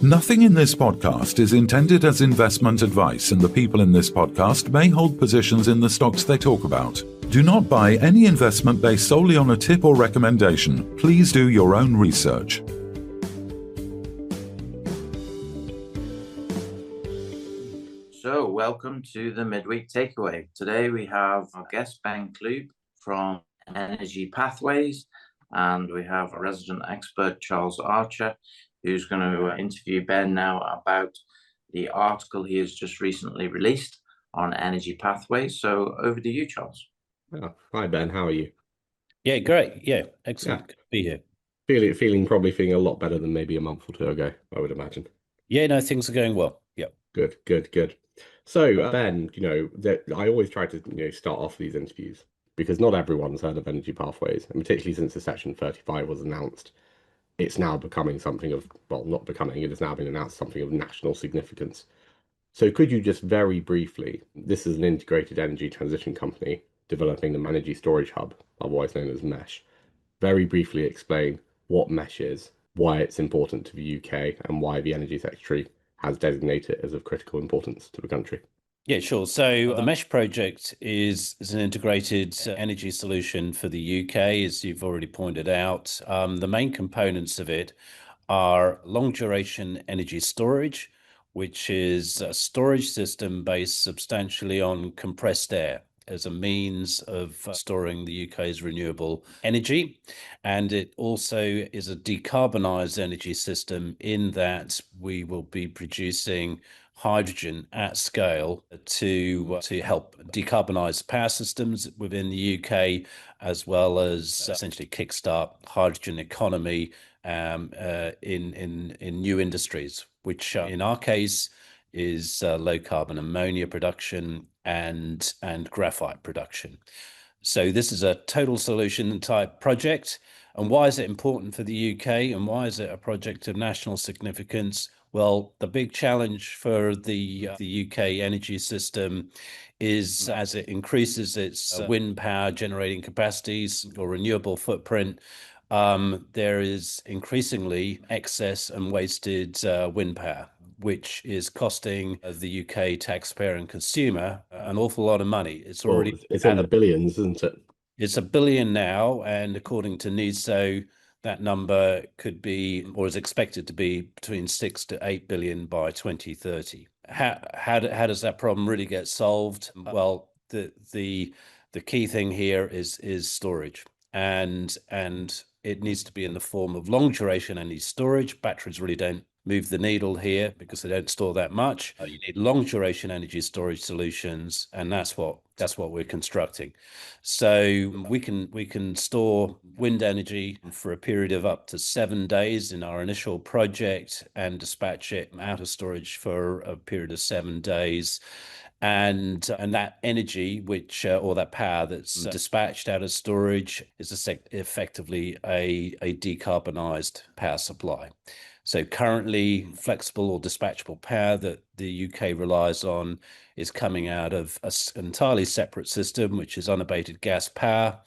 Nothing in this podcast is intended as investment advice, and the people in this podcast may hold positions in the stocks they talk about. Do not buy any investment based solely on a tip or recommendation. Please do your own research. So, welcome to the Midweek Takeaway. Today we have our guest Ben Clube from EnergyPathways, and we have a resident expert, Charles Archer, who's going to interview Ben now about the article he has just recently released on EnergyPathways. So over to you, Charles. Oh, hi, Ben. How are you? Yeah, great. Yeah, excellent. Yeah. Good to be here. Probably feeling a lot better than maybe a month or two ago, I would imagine. Yeah, no, things are going well. Yeah. Good. So, Ben, I always try to, start off these interviews because not everyone's heard of EnergyPathways, and particularly since the Section 35 was announced, it's now becoming something of, well, not becoming, it has now been announced something of national significance. So could you just very briefly, this is an integrated energy transition company developing the Energy Storage Hub, otherwise known as MESH, very briefly explain what MESH is, why it's important to the UK, and why the Energy Secretary has designated it as of critical importance to the country? Yeah, sure. So the MESH project is an integrated energy solution for the UK, as you've already pointed out. The main components of it are long duration energy storage, which is a storage system based substantially on compressed air as a means of storing the UK's renewable energy. And it also is a decarbonized energy system in that we will be producing hydrogen at scale to help decarbonize power systems within the UK, as well as essentially kickstart hydrogen economy in new industries, which in our case is low carbon ammonia production and graphite production. So this is a total solution type project. And why is it important for the UK, and why is it a project of national significance? Well, the big challenge for the UK energy system is, as it increases its wind power generating capacities or renewable footprint, there is increasingly excess and wasted wind power, which is costing the UK taxpayer and consumer an awful lot of money. It's in the billions, isn't it? It's $1 billion now, and according to NESO, that number could be, or is expected to be, between 6 to 8 billion by 2030. How does that problem really get solved? Well, the key thing here is storage, and it needs to be in the form of long duration energy storage. Batteries really don't move the needle here because they don't store that much. You need long duration energy storage solutions, and that's what we're constructing. So we can store wind energy for a period of up to 7 days in our initial project and dispatch it out of storage for a period of 7 days. And that energy, which or that power that's dispatched out of storage, is effectively a decarbonized power supply. So currently, flexible or dispatchable power that the UK relies on is coming out of an entirely separate system, which is unabated gas power.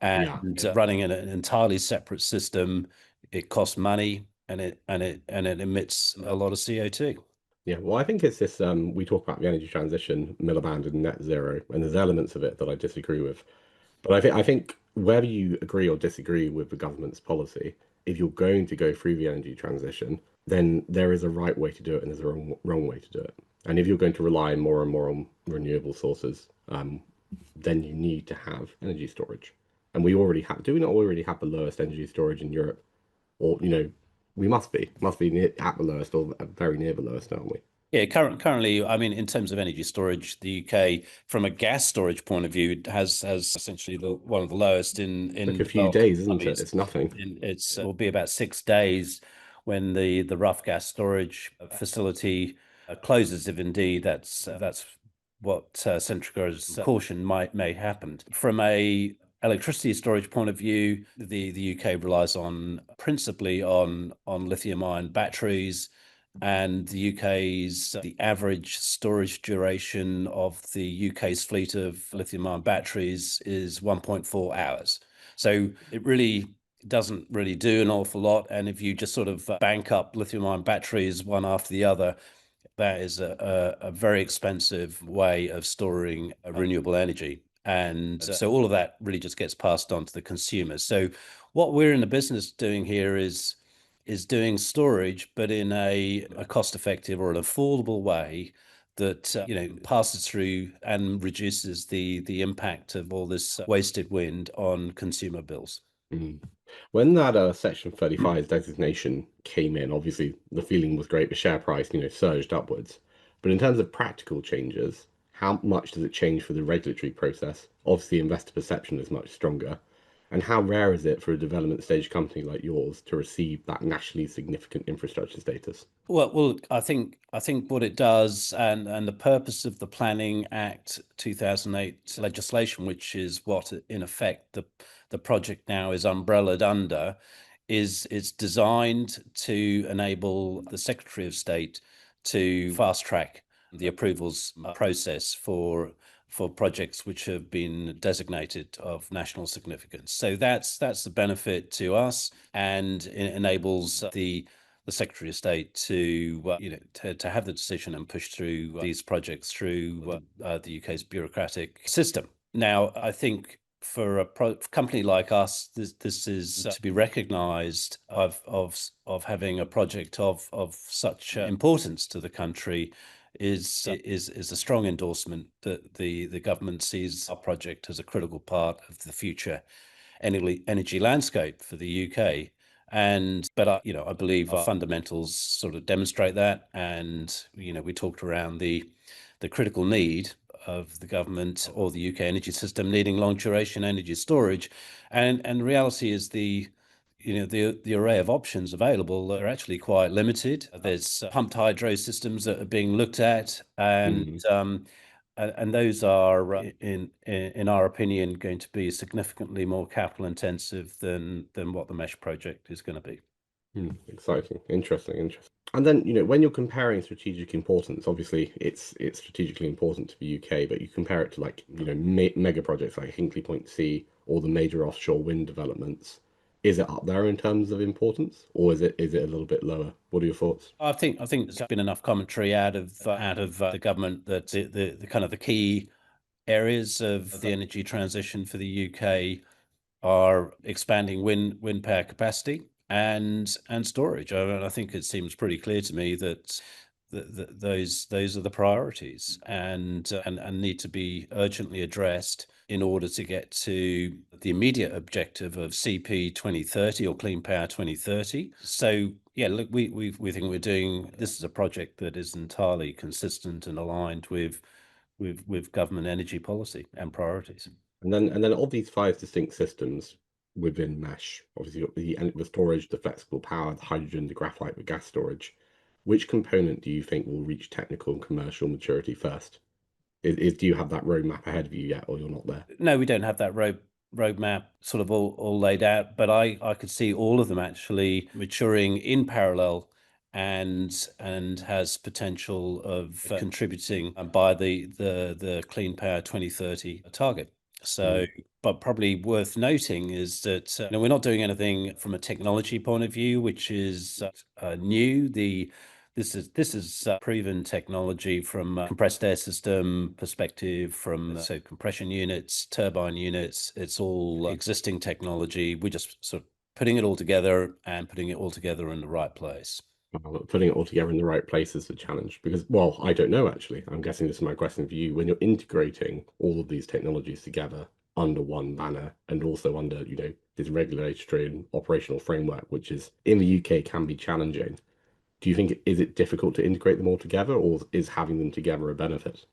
And running in an entirely separate system, it costs money, and it emits a lot of CO2. Yeah, well, I think it's this, we talk about the energy transition, Miliband and net zero, and there's elements of it that I disagree with. But I think whether you agree or disagree with the government's policy, if you're going to go through the energy transition, then there is a right way to do it and there's a wrong way to do it. And if you're going to rely more and more on renewable sources, then you need to have energy storage. And we already have, do we not already have the lowest energy storage in Europe? Or, we must be at the lowest or very near the lowest, aren't we? Yeah, currently, I mean, in terms of energy storage, the UK, from a gas storage point of view, has essentially one of the lowest in like a few days, isn't it? It's nothing. It will be about 6 days when the rough gas storage facility closes, if indeed that's what Centrica's caution may happen. From a electricity storage point of view, the UK relies principally on lithium-ion batteries. And the average storage duration of the UK's fleet of lithium-ion batteries is 1.4 hours. So it really doesn't really do an awful lot. And if you just sort of bank up lithium-ion batteries one after the other, that is a very expensive way of storing renewable energy. And so all of that really just gets passed on to the consumers. So what we're in the business doing here is doing storage, but in a cost-effective or an affordable way that passes through and reduces the impact of all this wasted wind on consumer bills. Mm. When that Section 35 designation came in, obviously the feeling was great. The share price, surged upwards. But in terms of practical changes, how much does it change for the regulatory process? Obviously, investor perception is much stronger. And how rare is it for a development stage company like yours to receive that nationally significant infrastructure status? Well, I think what it does, and the purpose of the Planning Act 2008 legislation, which is what in effect the project now is umbrellaed under, is it's designed to enable the Secretary of State to fast track the approvals process for projects which have been designated of national significance. So that's the benefit to us, and it enables the Secretary of State to to have the decision and push through these projects through the UK's bureaucratic system. Now, I think for a company like us, this is to be recognised of having a project of such importance to the country is a strong endorsement that the government sees our project as a critical part of the future energy landscape for the UK. But I believe our fundamentals sort of demonstrate that, and we talked around the critical need of the government or the UK energy system needing long duration energy storage, and the reality is the array of options available are actually quite limited. There's pumped hydro systems that are being looked at, and those are, in our opinion, going to be significantly more capital intensive than what the mesh project is going to be. Exciting, interesting. And then, when you're comparing strategic importance, obviously it's strategically important to the UK, but you compare it to mega projects like Hinkley Point C or the major offshore wind developments. Is it up there in terms of importance, or is it a little bit lower? What are your thoughts? I think there's been enough commentary out of the government that the kind of the key areas of the energy transition for the UK are expanding wind power capacity and storage. I think it seems pretty clear to me that those are the priorities and need to be urgently addressed in order to get to the immediate objective of CP 2030 or Clean Power 2030. So yeah, look, we think this is a project that is entirely consistent and aligned with government energy policy and priorities. And then of these 5 distinct systems within mesh, obviously you've got the storage, the flexible power, the hydrogen, the graphite, the gas storage. Which component do you think will reach technical and commercial maturity first? Do you have that roadmap ahead of you yet, or you're not there? No, we don't have that roadmap sort of all laid out, but I could see all of them actually maturing in parallel and has potential of contributing by the Clean Power 2030 target. So, but probably worth noting is that we're not doing anything from a technology point of view, which is new. This is proven technology from a compressed air system perspective, from compression units, turbine units. It's all existing technology. We're just sort of putting it all together and putting it all together in the right place. Putting it all together in the right place is the challenge, because, well, I don't know, actually. I'm guessing this is my question for you. When you're integrating all of these technologies together under one banner and also under, this regulatory and operational framework, which is in the UK can be challenging. Do you think, is it difficult to integrate them all together, or is having them together a benefit,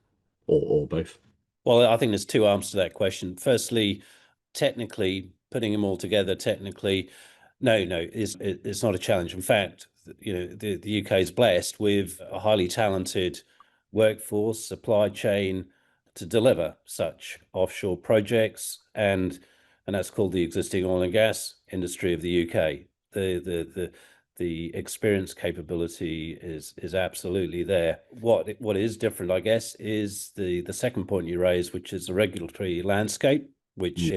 or both? Well, I think there's two answers to that question. Firstly, technically, putting them all together, no, it's not a challenge. In fact, the UK is blessed with a highly talented workforce, supply chain to deliver such offshore projects, and that's called the existing oil and gas industry of the UK. The experience capability is absolutely there. What is different, I guess, is the second point you raised, which is the regulatory landscape, which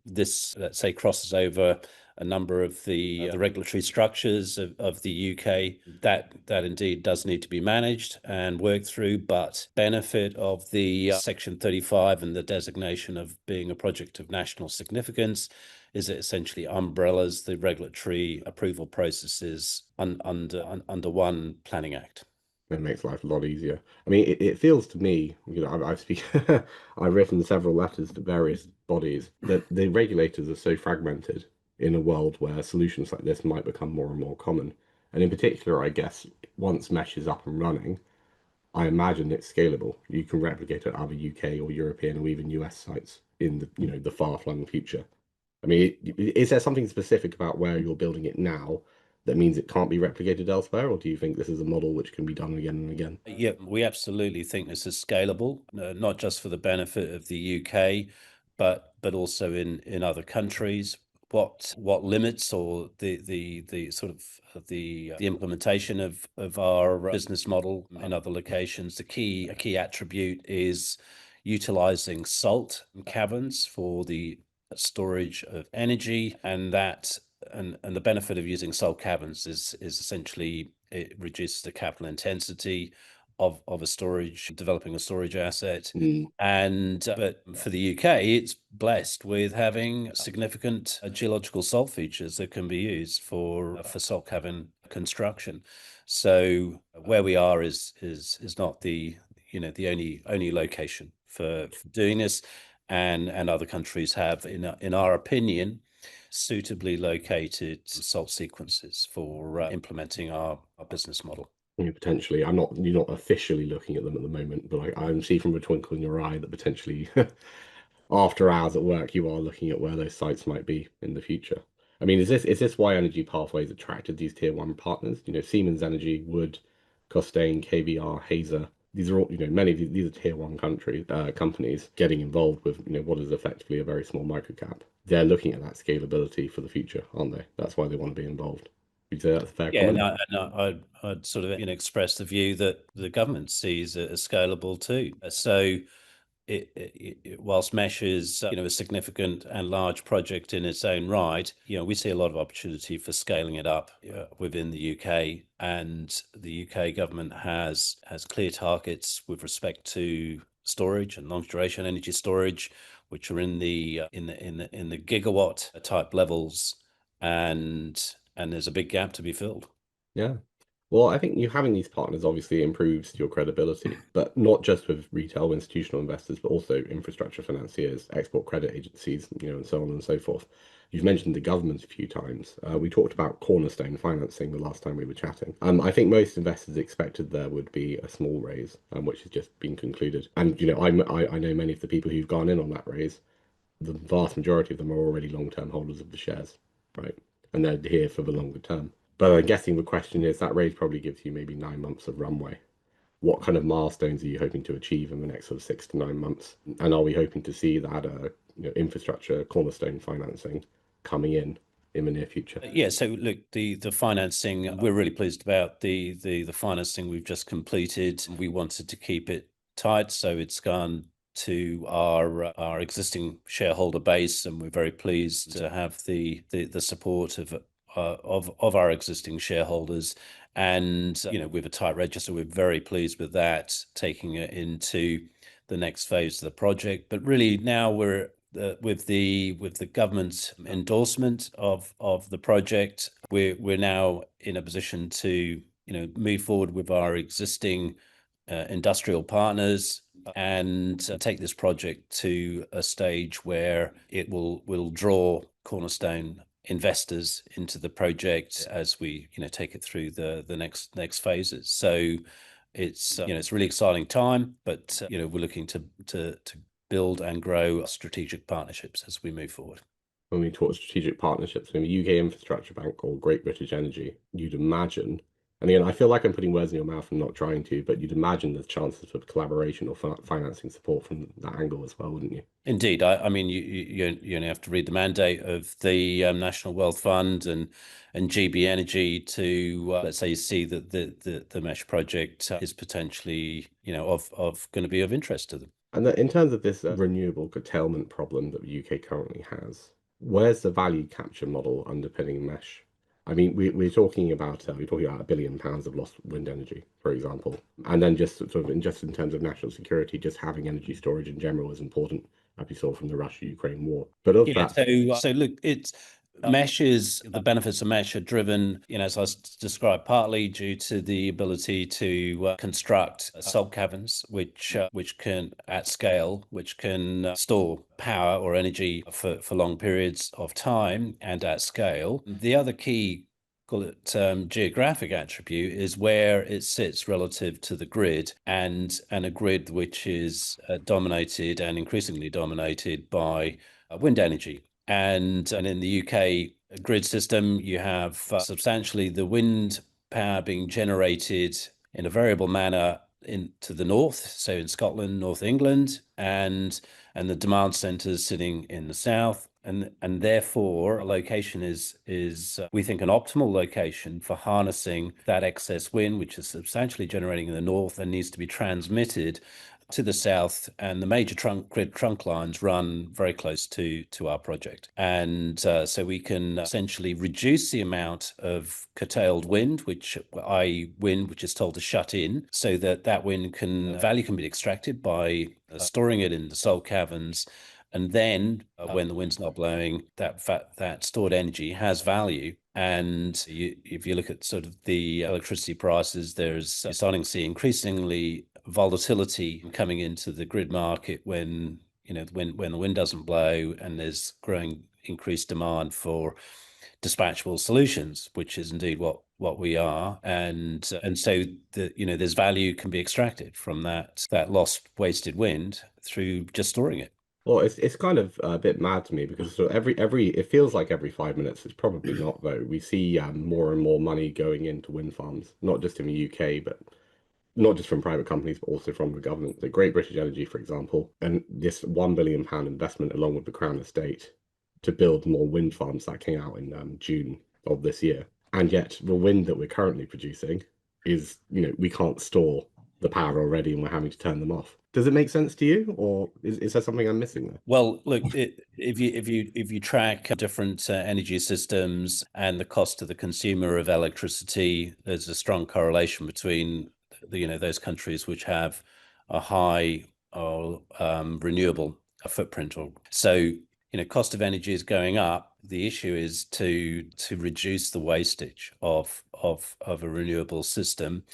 this, let's say, crosses over a number of the regulatory structures of the UK. That indeed does need to be managed and worked through, but benefit of the Section 35 and the designation of being a project of national significance is it essentially umbrellas the regulatory approval processes under one planning act. It makes life a lot easier. I mean, it feels to me, I've written several letters to various bodies that the regulators are so fragmented in a world where solutions like this might become more and more common. And in particular, I guess, once mesh is up and running, I imagine it's scalable. You can replicate it at other UK or European or even US sites in the far-flung future. I mean, is there something specific about where you're building it now that means it can't be replicated elsewhere, or do you think this is a model which can be done again and again? Yeah, we absolutely think this is scalable, not just for the benefit of the UK, but also in other countries. What limits or the sort of the implementation of our business model in other locations? A key attribute is utilizing salt caverns for the storage of energy, and the benefit of using salt caverns is essentially it reduces the capital intensity of developing a storage asset. And but for the UK, it's blessed with having significant geological salt features that can be used for salt cavern construction. So where we are is not the only location for doing this, and other countries have, in our opinion, suitably located salt sequences for implementing our business model. Potentially, you're not officially looking at them at the moment, but I see from a twinkle in your eye that potentially after hours at work, you are looking at where those sites might be in the future. I mean, is this why EnergyPathways attracted these tier one partners? Siemens Energy, Wood, Costain, KBR, Hazer. These are all, many of these are tier one companies getting involved with, what is effectively a very small microcap. They're looking at that scalability for the future, aren't they? That's why they want to be involved. Would you say that's a fair comment? Yeah, I'd sort of express the view that the government sees it as scalable too. So whilst mesh is a significant and large project in its own right, we see a lot of opportunity for scaling it up within the UK, and the UK government has clear targets with respect to storage and long duration energy storage, which are in the gigawatt type levels, and there's a big gap to be filled. Yeah. Well, I think you having these partners obviously improves your credibility, but not just with retail institutional investors, but also infrastructure financiers, export credit agencies, and so on and so forth. You've mentioned the government a few times. We talked about cornerstone financing the last time we were chatting. I think most investors expected there would be a small raise, which has just been concluded. And I know many of the people who've gone in on that raise. The vast majority of them are already long-term holders of the shares, right? And they're here for the longer term. But I'm guessing the question is that raise probably gives you maybe 9 months of runway. What kind of milestones are you hoping to achieve in the next sort of 6 to 9 months? And are we hoping to see that infrastructure cornerstone financing coming in the near future? Yeah. So look, the financing, we're really pleased about the financing we've just completed. We wanted to keep it tight, so it's gone to our existing shareholder base, and we're very pleased to have the support of our existing shareholders. And with a tight register, we're very pleased with that, taking it into the next phase of the project. But really now we're with the government's endorsement of the project, we're now in a position to move forward with our existing industrial partners and take this project to a stage where it will draw cornerstone investors into the project as we take it through the next phases. So it's it's a really exciting time, but we're looking to build and grow strategic partnerships as we move forward. When we talk strategic partnerships, in the UK Infrastructure Bank or Great British Energy, you'd imagine, and again, I feel like I'm putting words in your mouth and not trying to, but you'd imagine there's chances for collaboration or financing support from that angle as well, wouldn't you? Indeed. I mean, you only have to read the mandate of the National Wealth Fund and GB Energy to let's say see that the mesh project is potentially of going to be of interest to them. And in terms of this renewable curtailment problem that the UK currently has, Where's the value capture model underpinning mesh? I mean, we're talking about £1 billion of lost wind energy, for example, and then just sort of just in terms of national security, just having energy storage in general is important, as we saw from the Russia-Ukraine war. But of Yeah, that, so look, it's mesh is the benefits of mesh are driven, as I described, partly due to the ability to construct salt caverns, which can at scale, which can store power or energy for long periods of time and at scale. The other key, call it geographic attribute, is where it sits relative to the grid, and a grid which is dominated and increasingly dominated by wind energy. And in the UK grid system, you have substantially the wind power being generated in a variable manner to the north, so in Scotland, North England, and the demand centres sitting in the south. And therefore, a location is we think an optimal location for harnessing that excess wind, which is substantially generating in the north and needs to be transmitted to the south, and the major grid trunk lines run very close to our project. And so we can essentially reduce the amount of curtailed wind, i.e. wind which is told to shut in, so that wind value can be extracted by storing it in the salt caverns. And then when the wind's not blowing, that stored energy has value. And if you look at sort of the electricity prices, you're starting to see increasingly volatility coming into the grid market when the wind doesn't blow, and there's growing increased demand for dispatchable solutions, which is indeed what we are. And so there's value can be extracted from that lost wasted wind through just storing it. well, it's kind of a bit mad to me because sort of it feels like every 5 minutes. It's probably not though. We see more and more money going into wind farms, not just in the UK, but not just from private companies, but also from the government. The Great British Energy, for example, and this £1 billion investment along with the Crown Estate to build more wind farms that came out in June of this year. And yet the wind that we're currently producing is, we can't store the power already and we're having to turn them off. Does it make sense to you, or is there something I'm missing there? Well, look, if you track different energy systems and the cost to the consumer of electricity, there's a strong correlation between those countries which have a high or renewable footprint. Or so cost of energy is going up. The issue is to reduce the wastage of a renewable system.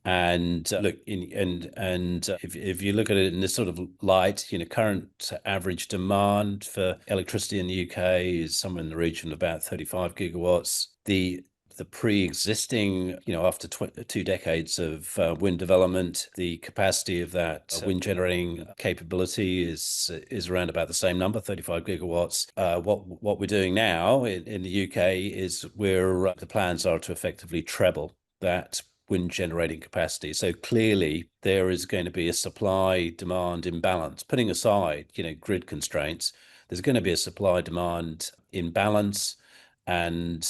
And look, if you look at it in this sort of light, current average demand for electricity in the UK is somewhere in the region of about 35 gigawatts. The pre-existing, after 2 decades of wind development, the capacity of that wind generating capability is around about the same number, 35 gigawatts. What we're doing now in the UK is the plans are to effectively treble that wind generating capacity. So clearly there is going to be a supply demand imbalance. Putting aside, grid constraints, there's going to be a supply demand imbalance, and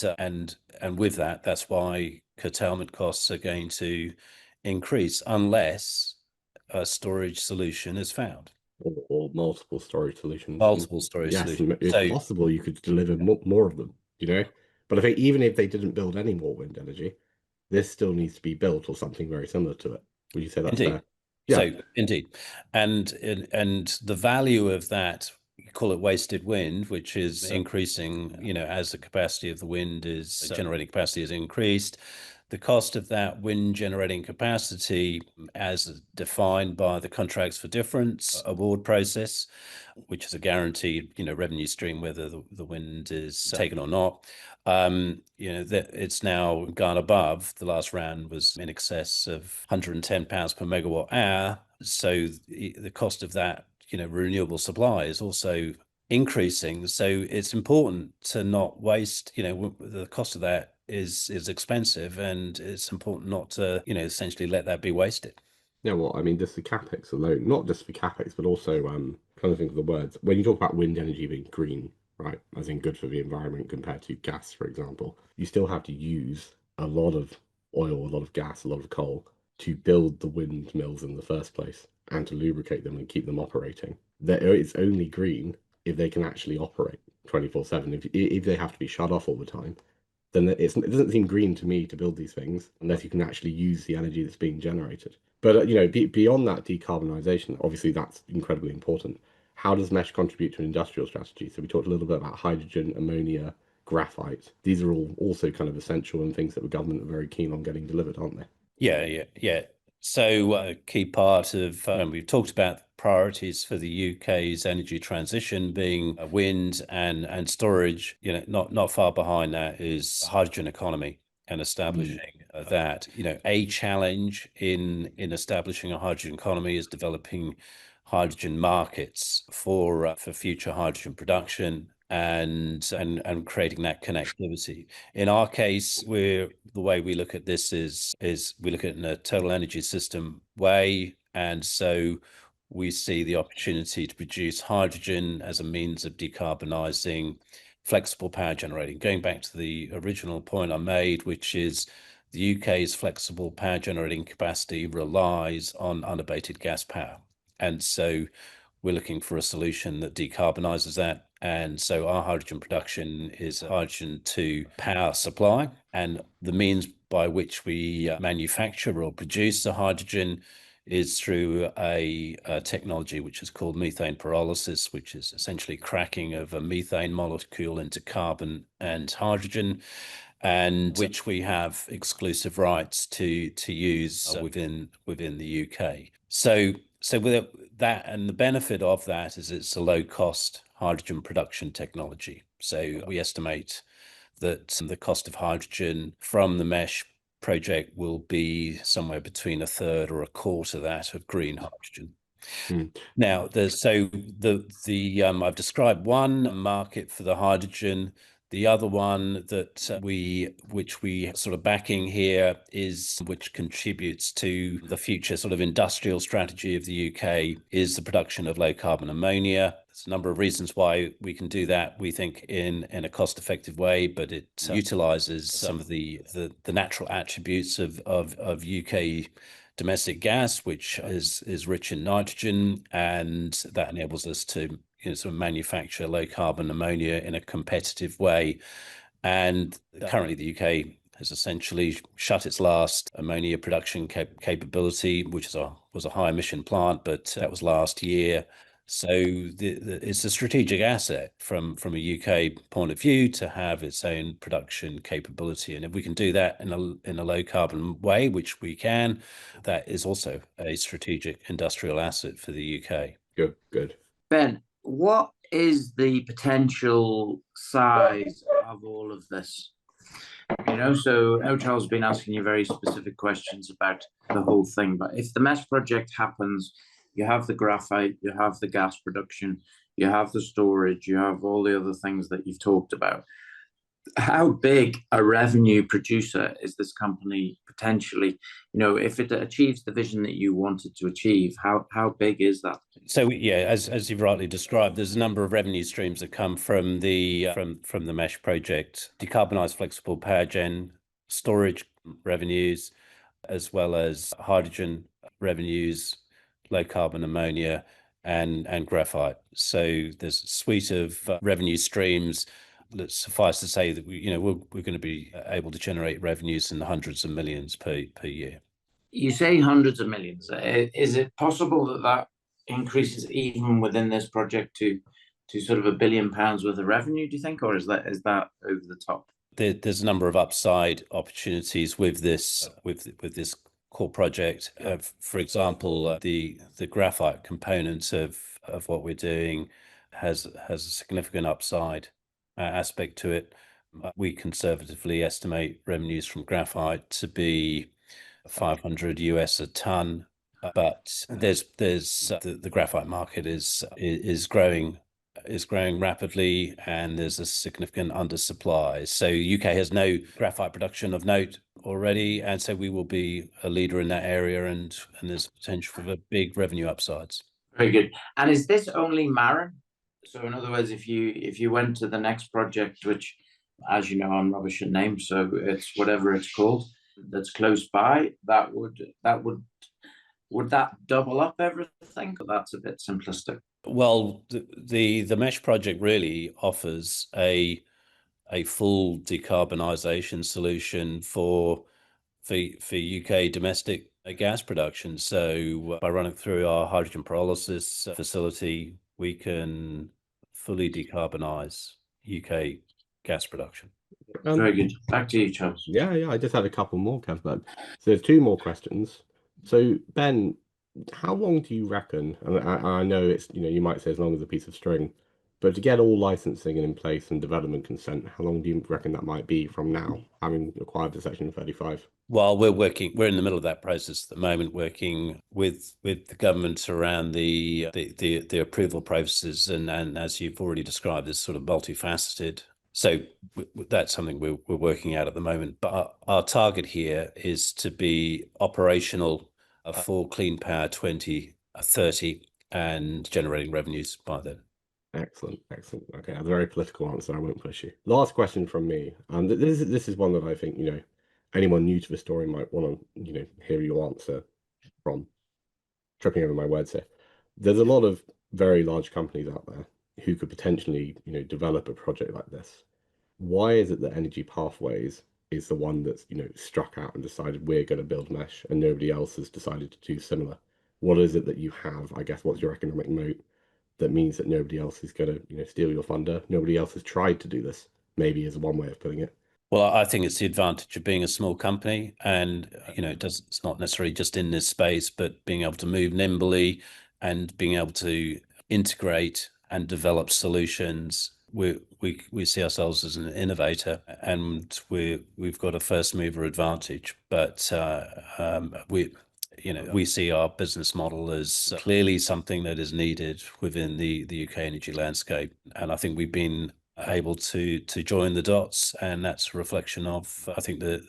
with that, that's why curtailment costs are going to increase unless a storage solution is found. Or multiple storage solutions. Multiple storage solutions. If possible, you could deliver more of them, But I think even if they didn't build any more wind energy, this still needs to be built or something very similar to it. Would you say that's fair? Yeah. So indeed, and the value of that, you call it wasted wind, which is increasing, as the capacity of the wind is generating capacity is increased. The cost of that wind generating capacity, as defined by the contracts for difference award process, which is a guaranteed, revenue stream, whether the wind is taken or not. That it's now gone above. The last round was in excess of £110 per megawatt hour. So the cost of that, renewable supply is also increasing. So it's important to not waste. The cost of that is expensive, and it's important not to, essentially let that be wasted. Yeah, well, I mean, just the capex alone, not just for capex, but also trying to think of the words. When you talk about wind energy being green, right, as in good for the environment compared to gas, for example, you still have to use a lot of oil, a lot of gas, a lot of coal to build the windmills in the first place and to lubricate them and keep them operating. It's only green if they can actually operate 24/7. If they have to be shut off all the time, then it doesn't seem green to me to build these things unless you can actually use the energy that's being generated. But beyond that decarbonisation, obviously that's incredibly important. How does mesh contribute to an industrial strategy? So we talked a little bit about hydrogen, ammonia, graphite. These are all also kind of essential and things that the government are very keen on getting delivered, aren't they? Yeah. So a key part of, we've talked about priorities for the UK's energy transition being wind and storage. Not far behind that is hydrogen economy and establishing that. A challenge in establishing a hydrogen economy is developing hydrogen markets for future hydrogen production and creating that connectivity. In our case, the way we look at this is we look at it in a total energy system way, and so we see the opportunity to produce hydrogen as a means of decarbonising flexible power generating. Going back to the original point I made, which is the UK's flexible power generating capacity relies on unabated gas power, and so we're looking for a solution that decarbonises that. And so our hydrogen production is hydrogen to power supply. And the means by which we manufacture or produce the hydrogen is through a technology which is called methane pyrolysis, which is essentially cracking of a methane molecule into carbon and hydrogen, and which we have exclusive rights to use within the UK. So with that, and the benefit of that is it's a low cost hydrogen production technology. So we estimate that the cost of hydrogen from the mesh project will be somewhere between a third or a quarter that of green hydrogen. Now, I've described one market for the hydrogen. The other one which we sort of backing here which contributes to the future sort of industrial strategy of the UK is the production of low carbon ammonia. There's a number of reasons why we can do that, we think, in a cost effective way, but it utilizes some of the natural attributes of UK domestic gas, which is rich in nitrogen, and that enables us to sort of manufacture low carbon ammonia in a competitive way. And currently the UK has essentially shut its last ammonia production capability, which was a high emission plant, but that was last year. So it's a strategic asset from a UK point of view to have its own production capability. And if we can do that in a low carbon way, which we can, that is also a strategic industrial asset for the UK. Good. Ben, what is the potential size of all of this? So Charles has been asking you very specific questions about the whole thing, but if the mesh project happens, you have the graphite, you have the gas production, you have the storage, you have all the other things that you've talked about. How big a revenue producer is this company potentially? If it achieves the vision that you wanted to achieve, how big is that? So yeah, as you've rightly described, there's a number of revenue streams that come from the mesh project: decarbonized flexible power gen, storage revenues, as well as hydrogen revenues, low carbon ammonia, and graphite. So there's a suite of revenue streams. Let's suffice to say that we're going to be able to generate revenues in the hundreds of millions per year. You say hundreds of millions. Is it possible that increases even within this project to sort of £1 billion worth of revenue, do you think, or is that over the top? There's a number of upside opportunities with this core project. For example, the graphite component of what we're doing has a significant upside aspect to it. We conservatively estimate revenues from graphite to be $500 a ton, but there's the graphite market is growing rapidly, and there's a significant undersupply. So UK has no graphite production of note already, and so we will be a leader in that area, and there's potential for big revenue upsides. Very good. And is this only Marin? So in other words, if you went to the next project, which, as you know, I'm rubbish at names, so it's whatever it's called, that's close by, would that double up everything? That's a bit simplistic. Well, the mesh project really offers a full decarbonisation solution for UK domestic gas production. So by running through our hydrogen pyrolysis facility, we can fully decarbonise UK gas production. Very good. Back to you, Charles. Yeah, I just had a couple more, Kev. So there's two more questions. So Ben, how long do you reckon? And I know it's, you might say as long as a piece of string, but to get all licensing in place and development consent, how long do you reckon that might be from now, having acquired the Section 35? Well, we're in the middle of that process at the moment, working with the government around the approval processes, and as you've already described, is sort of multifaceted. So that's something we're working out at the moment. But our target here is to be operational for Clean Power 2030 and generating revenues by then. Excellent. Okay, a very political answer. I won't push you. Last question from me. This is one that I think anyone new to the story might want to hear your answer from. Tripping over my words here. There's a lot of very large companies out there who could potentially develop a project like this. Why is it that EnergyPathways is the one that's struck out and decided we're going to build mesh, and nobody else has decided to do similar? What is it that you have? I guess what's your economic moat that means that nobody else is going to steal your thunder? Nobody else has tried to do this, maybe, is one way of putting it. Well, I think it's the advantage of being a small company, and it's not necessarily just in this space, but being able to move nimbly and being able to integrate and develop solutions. We see ourselves as an innovator, and we've got a first mover advantage. But we see our business model as clearly something that is needed within the UK energy landscape, and I think we've been able to join the dots, and that's a reflection of, I think, the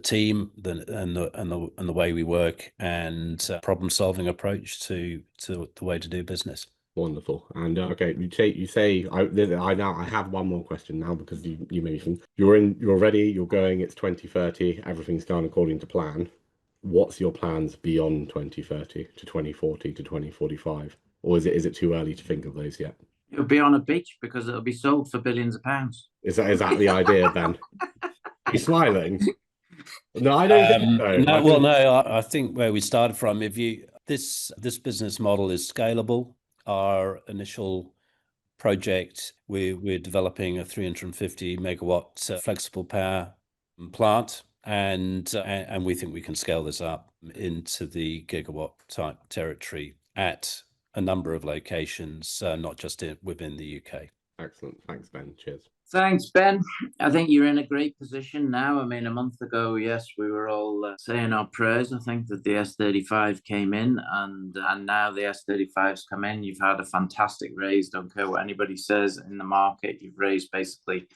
team and the way we work, and problem solving approach to the way to do business. Wonderful. And okay, you say I have one more question now, because you mentioned you're ready, you're going, it's 2030, everything's done according to plan. What's your plans beyond 2030 to 2040 to 2045, or is it too early to think of those yet? It'll be on a beach because it'll be sold for billions of pounds. Is that the idea, Ben? You're smiling. No, I don't think so. No. I think where we started from, this business model is scalable. Our initial project, we're developing a 350 megawatt flexible power plant, and we think we can scale this up into the gigawatt type territory at a number of locations, not just within the UK. Excellent. Thanks, Ben. Cheers. Thanks, Ben. I think you're in a great position now. I mean, a month ago, yes, we were all saying our prayers. I think that the S35 came in, and now the S35's come in. You've had a fantastic raise. Don't care what anybody says in the market. You've raised basically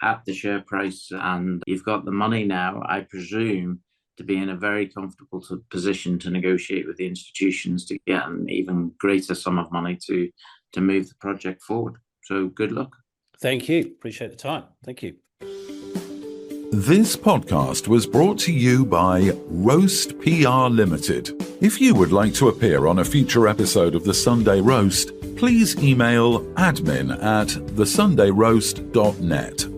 at the share price, and you've got the money now, I presume, to be in a very comfortable position to negotiate with the institutions to get an even greater sum of money to move the project forward. So good luck. Thank you. Appreciate the time. Thank you. This podcast was brought to you by Roast PR Limited. If you would like to appear on a future episode of The Sunday Roast, please email admin@thesundayroast.net.